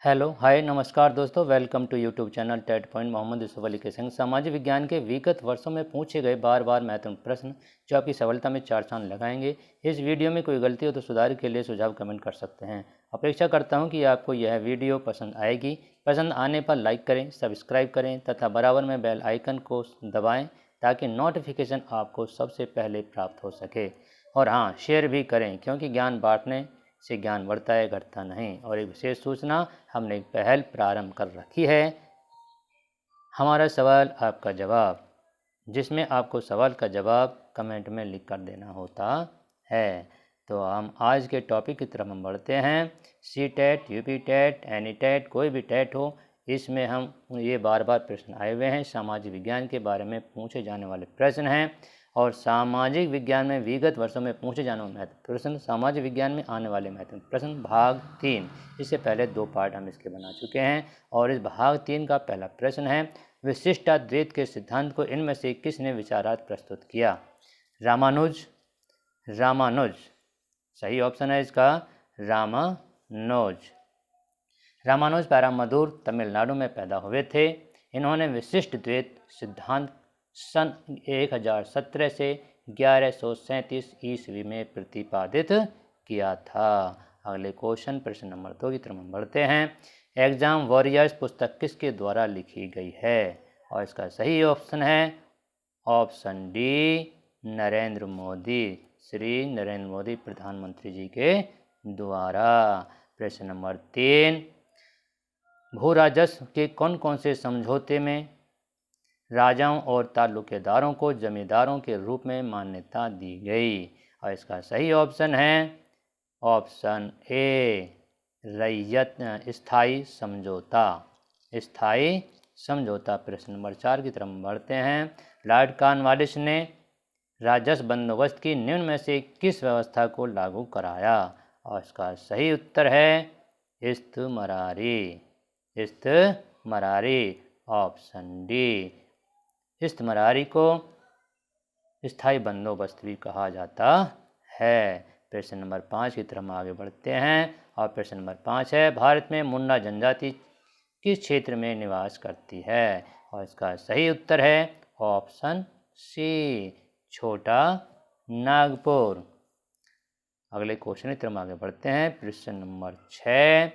Hello hi नमस्कार दोस्तों, welcome to YouTube channel TET point. Mohammad Yusuf Ali के संग सामाजिक विज्ञान के विगत वर्षों में पूछे गए बार बार महत्वपूर्ण प्रश्न जो आपकी सफलता में चार चांद लगाएंगे। इस वीडियो में कोई गलती हो तो सुधार के लिए सुझाव कमेंट कर सकते हैं। अपेक्षा करता हूं कि आपको यह वीडियो पसंद आएगी। पसंद आने पर लाइक करें, सब्सक्राइब करें तथा बराबर में बेल आइकन को दबाएँ ताकि नोटिफिकेशन आपको सबसे पहले प्राप्त हो सके। और हाँ, शेयर भी करें क्योंकि ज्ञान बांटने से ज्ञान बढ़ता है, घटता नहीं। और एक विशेष सूचना, हमने एक पहल प्रारंभ कर रखी है, हमारा सवाल आपका जवाब, जिसमें आपको सवाल का जवाब कमेंट में लिख कर देना होता है। तो हम आज के टॉपिक की तरफ हम बढ़ते हैं। C TET, UP TET, any TET, कोई भी टेट हो, इसमें हम ये बार बार प्रश्न आए हुए हैं, सामाजिक विज्ञान के बारे में पूछे जाने वाले प्रश्न हैं। और सामाजिक विज्ञान में विगत वर्षों में पूछे जाने वाले महत्वपूर्ण प्रश्न, सामाजिक विज्ञान में आने वाले महत्वपूर्ण प्रश्न, भाग 3। इससे पहले 2 पार्ट हम इसके बना चुके हैं। और इस भाग 3 का पहला प्रश्न है, विशिष्टाद्वैत के सिद्धांत को इनमें से किसने विचारार्थ प्रस्तुत किया? रामानुज। रामानुज सही ऑप्शन है इसका, रामानुज। रामानुज पैरामदूर तमिलनाडु में पैदा हुए थे। इन्होंने विशिष्ट द्वैत सिद्धांत सन 1017 से 1137 ईस्वी में प्रतिपादित किया था। अगले क्वेश्चन, प्रश्न नंबर 2 की तरफ हम बढ़ते हैं। एग्जाम वॉरियर्स पुस्तक किसके द्वारा लिखी गई है? और इसका सही ऑप्शन है ऑप्शन डी, नरेंद्र मोदी, श्री नरेंद्र मोदी प्रधानमंत्री जी के द्वारा। प्रश्न नंबर 3, भू राजस्व के कौन कौन से समझौते में राजाओं और तालुकेदारों को जमींदारों के रूप में मान्यता दी गई? और इसका सही ऑप्शन है ऑप्शन ए, रैयत स्थायी समझौता। स्थायी समझौता। प्रश्न नंबर 4 की तरफ बढ़ते हैं। लॉर्ड कॉर्नवालिस ने राजस्व बंदोबस्त की निम्न में से किस व्यवस्था को लागू कराया? और इसका सही उत्तर है इस्तमरारी। इस्तमरारी, ऑप्शन डी। इस्तमरारी को स्थायी बंदोबस्त भी कहा जाता है। प्रश्न नंबर 5 की तरफ आगे बढ़ते हैं। और प्रश्न नंबर 5 है, भारत में मुंडा जनजाति किस क्षेत्र में निवास करती है? और इसका सही उत्तर है ऑप्शन सी, छोटा नागपुर। अगले क्वेश्चन की तरफ आगे बढ़ते हैं। प्रश्न नंबर 6,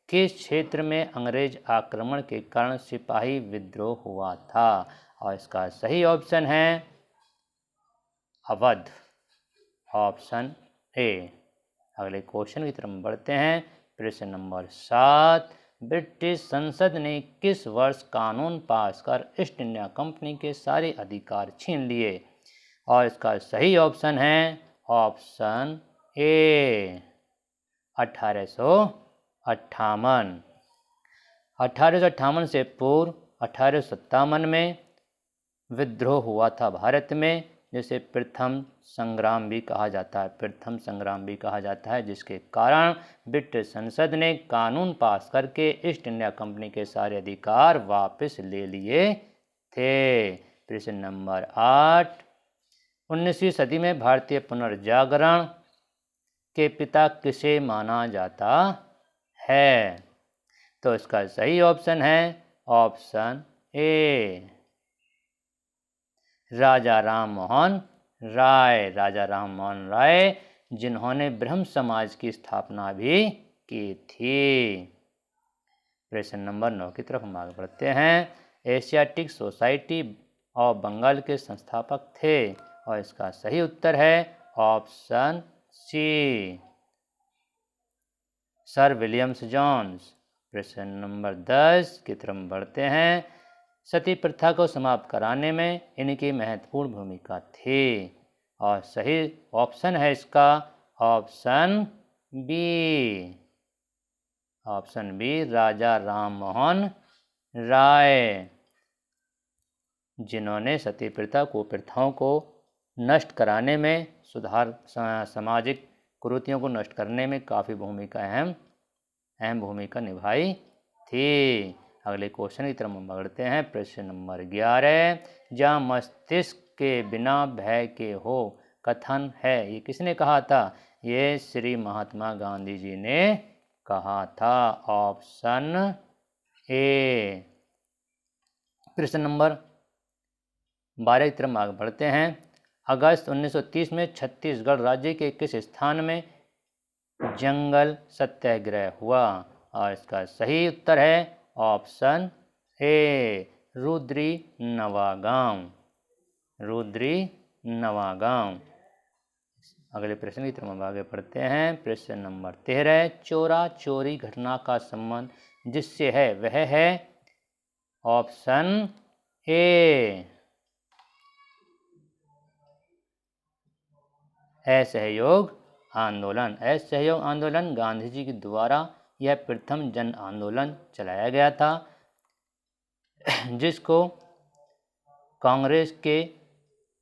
किस क्षेत्र में अंग्रेज आक्रमण के कारण सिपाही विद्रोह हुआ था? और इसका सही ऑप्शन है अवध, ऑप्शन ए। अगले क्वेश्चन की तरफ बढ़ते हैं। प्रश्न नंबर 7, ब्रिटिश संसद ने किस वर्ष कानून पास कर ईस्ट इंडिया कंपनी के सारे अधिकार छीन लिए? और इसका सही ऑप्शन है ऑप्शन ए, 1858। 1858 से पूर्व 1857 में विद्रोह हुआ था भारत में, जिसे प्रथम संग्राम भी कहा जाता है। प्रथम संग्राम भी कहा जाता है, जिसके कारण ब्रिटिश संसद ने कानून पास करके ईस्ट इंडिया कंपनी के सारे अधिकार वापस ले लिए थे। प्रश्न नंबर 8, 19वीं सदी में भारतीय पुनर्जागरण के पिता किसे माना जाता है? तो इसका सही ऑप्शन है ऑप्शन ए, राजा राम मोहन राय। राजा राम मोहन राय, जिन्होंने ब्रह्म समाज की स्थापना भी की थी। प्रश्न नंबर 9 की तरफ हम आगे बढ़ते हैं। एशियाटिक सोसाइटी ऑफ बंगाल के संस्थापक थे? और इसका सही उत्तर है option C, sir Williams Jones. प्रश्न नंबर 10 की तरफ बढ़ते हैं। सती प्रथा को समाप्त कराने में इनकी महत्वपूर्ण भूमिका थी? और सही ऑप्शन है इसका ऑप्शन बी, ऑप्शन बी, राजा राम मोहन राय, जिन्होंने सती प्रथा को प्रथाओं को नष्ट कराने में, सुधार सामाजिक कुरीतियों को नष्ट करने में काफ़ी भूमिका अहम भूमिका निभाई थी। अगले क्वेश्चन की तरफ हम बढ़ते हैं। प्रश्न नंबर 11, जहाँ मस्तिष्क के बिना भय के हो कथन है, ये किसने कहा था? ये श्री महात्मा गांधी जी ने कहा था? Option A. प्रश्न नंबर 12 की तरफ आगे बढ़ते हैं। अगस्त 1930 में छत्तीसगढ़ राज्य के किस स्थान में जंगल सत्याग्रह हुआ? और इसका सही उत्तर है ऑप्शन ए, रुद्री नवागांव। रुद्री नवागांव। अगले प्रश्न की तरफ आगे बढ़ते हैं। प्रश्न नंबर 13, चोरा चोरी घटना का संबंध जिससे है वह है? ऑप्शन ए, असहयोग आंदोलन। असहयोग आंदोलन गांधी जी के द्वारा यह प्रथम जन आंदोलन चलाया गया था, जिसको कांग्रेस के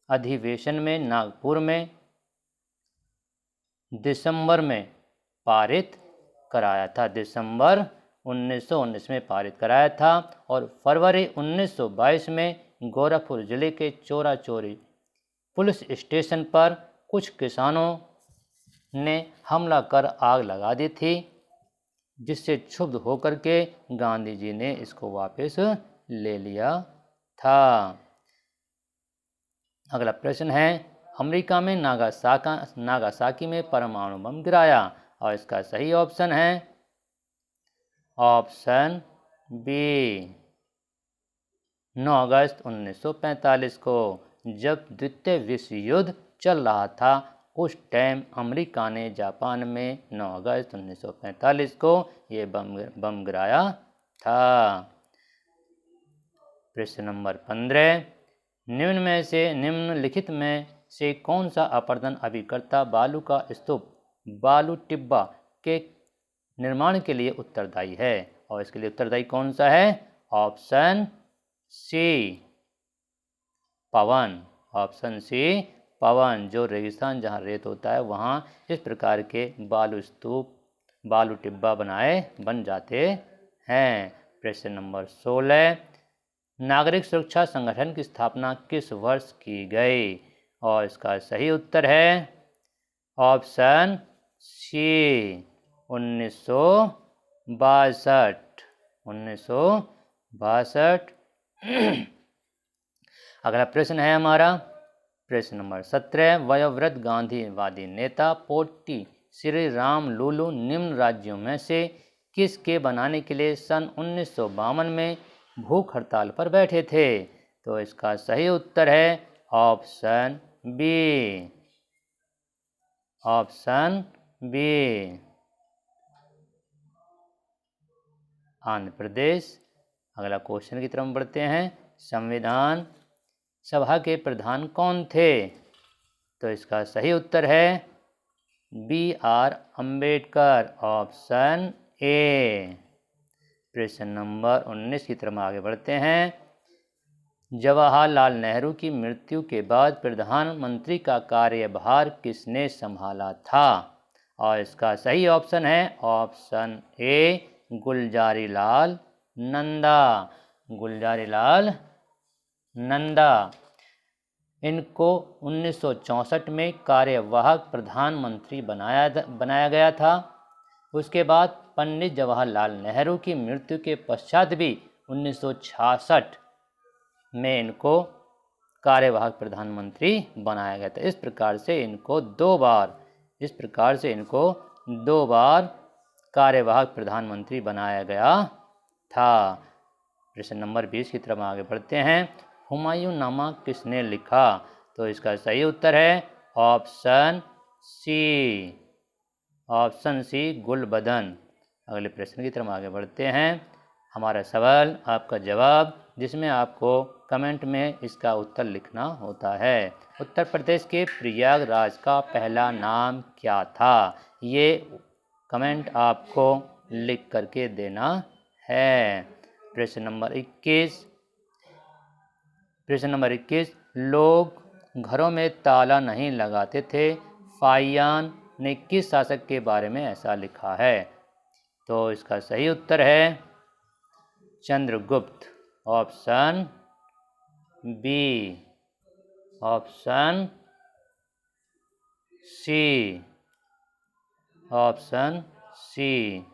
अधिवेशन में नागपुर में दिसंबर में पारित कराया था। दिसंबर 1919 में पारित कराया था और फरवरी 1922 में गोरखपुर जिले के चोरा चोरी पुलिस स्टेशन पर कुछ किसानों ने हमला कर आग लगा दी थी, जिससे क्षुब्ध होकर के गांधी जी ने इसको वापस ले लिया था। अगला प्रश्न है, अमेरिका में नागासाकी में परमाणु बम गिराया? और इसका सही ऑप्शन है ऑप्शन बी, 9 अगस्त 1945 को। जब द्वितीय विश्व युद्ध चल रहा था उस टाइम अमेरिका ने जापान में 9 अगस्त 1945 को ये बम गिराया था। प्रश्न नंबर 15, निम्नलिखित में से कौन सा अपर्दन अभिकर्ता बालू का स्तूप बालू टिब्बा के निर्माण के लिए उत्तरदायी है? और इसके लिए उत्तरदायी कौन सा है? ऑप्शन सी, पवन। ऑप्शन सी, पवन। जो रेगिस्तान जहाँ रेत होता है वहाँ इस प्रकार के बालू स्तूप बालू टिब्बा बन जाते हैं। प्रश्न नंबर 16, नागरिक सुरक्षा संगठन की स्थापना किस वर्ष की गई? और इसका सही उत्तर है ऑप्शन सी, 1962। 1962। अगला प्रश्न है हमारा प्रश्न नंबर 17, वयोवृद्ध गांधीवादी नेता पोटी श्री राम लूलू निम्न राज्यों में से किसके बनाने के लिए सन 1952 में भूख हड़ताल पर बैठे थे? तो इसका सही उत्तर है option B. Option B, Andhra Pradesh. अगला क्वेश्चन की तरफ बढ़ते हैं। संविधान सभा के प्रधान कौन थे? तो इसका सही उत्तर है B.R. अम्बेडकर। Option A. प्रश्न नंबर 19 की तरफ आगे बढ़ते हैं। जवाहरलाल नेहरू की मृत्यु के बाद प्रधानमंत्री का कार्यभार किसने संभाला था? और इसका सही ऑप्शन है ऑप्शन ए, गुलजारीलाल नंदा। गुलजारीलाल नंदा। इनको 1964 में कार्यवाहक प्रधानमंत्री बनाया गया था। उसके बाद पंडित जवाहरलाल नेहरू की मृत्यु के पश्चात भी 1966 में इनको कार्यवाहक प्रधानमंत्री बनाया गया था। इस प्रकार से इनको दो बार कार्यवाहक प्रधानमंत्री बनाया गया था। प्रश्न नंबर 20 की तरफ आगे बढ़ते हैं। हुमायूं नामा किसने लिखा? तो इसका सही उत्तर है option C. Option C, Gulbadan. अगले प्रश्न की तरफ आगे बढ़ते हैं। हमारा सवाल आपका जवाब, जिसमें आपको कमेंट में इसका उत्तर लिखना होता है। उत्तर प्रदेश के प्रयागराज का पहला नाम क्या था? ये कमेंट आपको लिख करके देना है। प्रश्न नंबर 21, लोग घरों में ताला नहीं लगाते थे। फाहियान ने किस शासक के बारे में ऐसा लिखा है? तो इसका सही उत्तर है Chandragupta. Option B. Option C. Option C,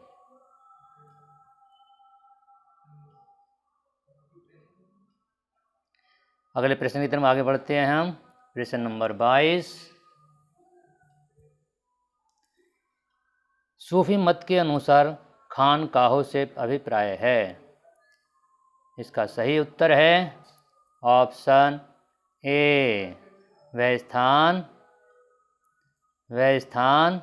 अगले प्रश्न की तरफ आगे बढ़ते हैं हम। प्रश्न नंबर 22। सूफी मत के अनुसार खानकाहों से अभिप्राय है। इसका सही उत्तर है ऑप्शन ए, वह स्थान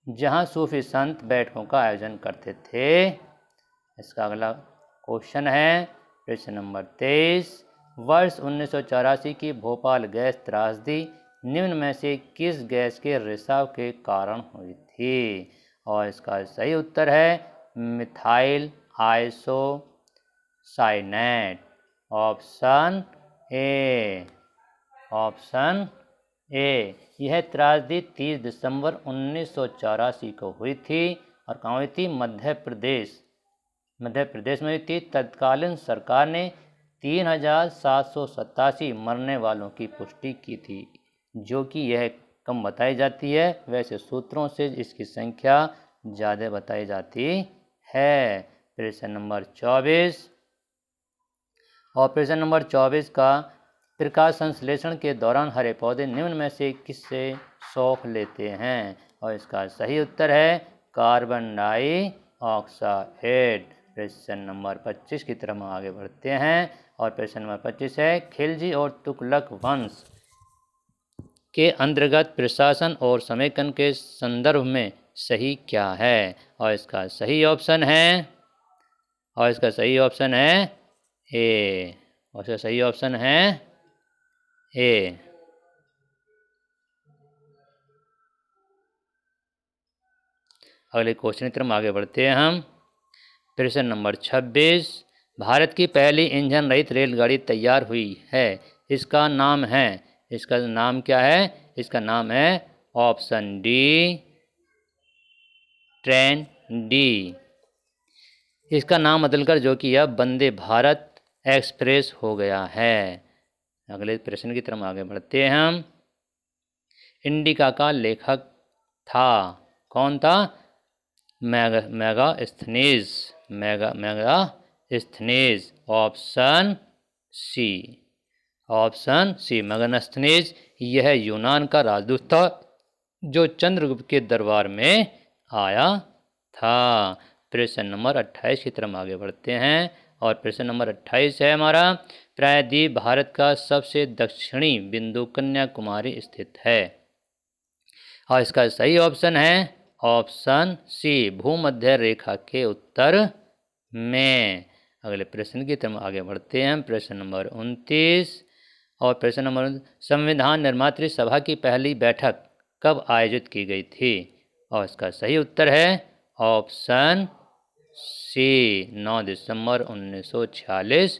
जहां सूफी संत बैठकों का आयोजन करते थे। इसका अगला क्वेश्चन है प्रश्न नंबर 23। वर्ष 1984 की भोपाल गैस त्रासदी निम्न में से किस गैस के रिसाव के कारण हुई थी? और इसका सही उत्तर है methyl isocyanate. Option A, option A. यह त्रासदी 30 दिसंबर 1984 को हुई थी और कहाँ हुई थी? मध्य प्रदेश में हुई थी। तत्कालीन सरकार ने 3787 मरने वालों की पुष्टि की थी, जो कि यह कम बताई जाती है। वैसे सूत्रों से इसकी संख्या ज़्यादा बताई जाती है। प्रश्न नंबर 24। ऑपरेशन नंबर 24 का प्रकाश संश्लेषण के दौरान हरे पौधे निम्न में से किससे सौख लेते हैं? और इसका सही उत्तर है कार्बन डाइऑक्साइड। प्रश्न नंबर 25 की तरफ हम आगे बढ़ते हैं और प्रश्न नंबर 25 है खिलजी और तुगलक वंश के अंतर्गत प्रशासन और समेकन के संदर्भ में सही क्या है? और इसका सही ऑप्शन है ए। और इसका सही ऑप्शन है ए। अगले क्वेश्चन की तरफ आगे बढ़ते हैं हम। प्रश्न नंबर 26। भारत की पहली इंजन रहित रेलगाड़ी तैयार हुई है। इसका नाम क्या है? इसका नाम है ऑप्शन डी, ट्रेन डी। इसका नाम बदलकर जो कि अब वंदे भारत एक्सप्रेस हो गया है। अगले प्रश्न की तरफ आगे बढ़ते हैं हम। इंडिका का लेखक था, कौन था? मेगास्थनीज। Option C Megasthenes. यह यूनान का राजदूत था जो चंद्रगुप्त के दरबार में आया था। प्रश्न नंबर 28 की तरफ आगे बढ़ते हैं और प्रश्न नंबर 28 है हमारा प्रायद्वीप भारत का सबसे दक्षिणी बिंदु कन्याकुमारी स्थित है। और इसका सही ऑप्शन है ऑप्शन सी, भूमध्य रेखा के उत्तर में। अगले प्रश्न की तरफ आगे बढ़ते हैं। प्रश्न नंबर 29 और प्रश्न नंबर संविधान निर्मात्री सभा की पहली बैठक कब आयोजित की गई थी? और इसका सही उत्तर है ऑप्शन सी, 9 दिसंबर 1946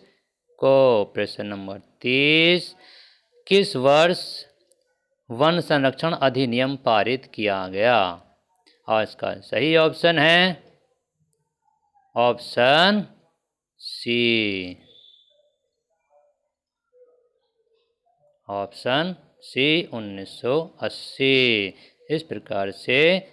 को। प्रश्न नंबर 30। किस वर्ष वन संरक्षण अधिनियम पारित किया गया? और इसका सही ऑप्शन है ऑप्शन सी, ऑप्शन सी 1980। इस प्रकार से